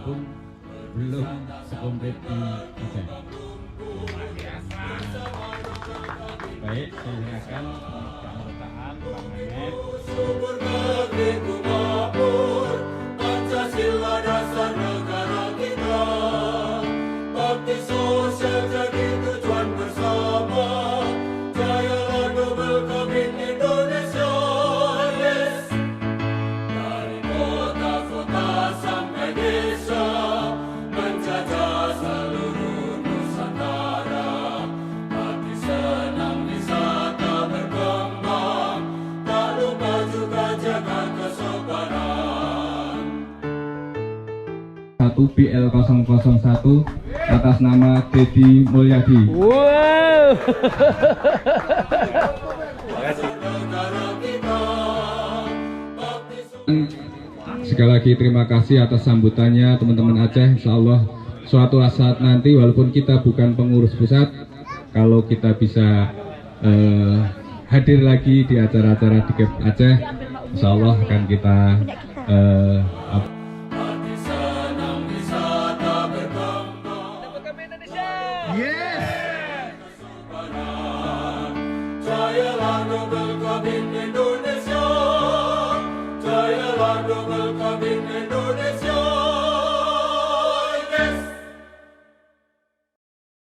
pun belum sekomplit di Aceh. Baik, saya silakan keanggotaan Pak Mehmet. Subur negeriku makmur, Pancasila dasar negara kita. Bakti sosial jadi tujuan bersama. Jayalah double kabin Indonesia, yes. Dari kota-kota sampai desa, menjajah seluruh Nusantara. Hati senang wisata berkembang, tak lupa juga jaga kesopanan. 1 BL001 atas nama Dedi Mulyadi. Wow. Negara kita, bakti Sekali lagi terima kasih atas sambutannya teman-teman Aceh. Insya Allah suatu saat nanti walaupun kita bukan pengurus pusat, kalau kita bisa hadir lagi di acara-acara di Kep Aceh, Insya Allah akan kita hati senang wisata berkembang. Yes. Jayalah double kabin Indonesia.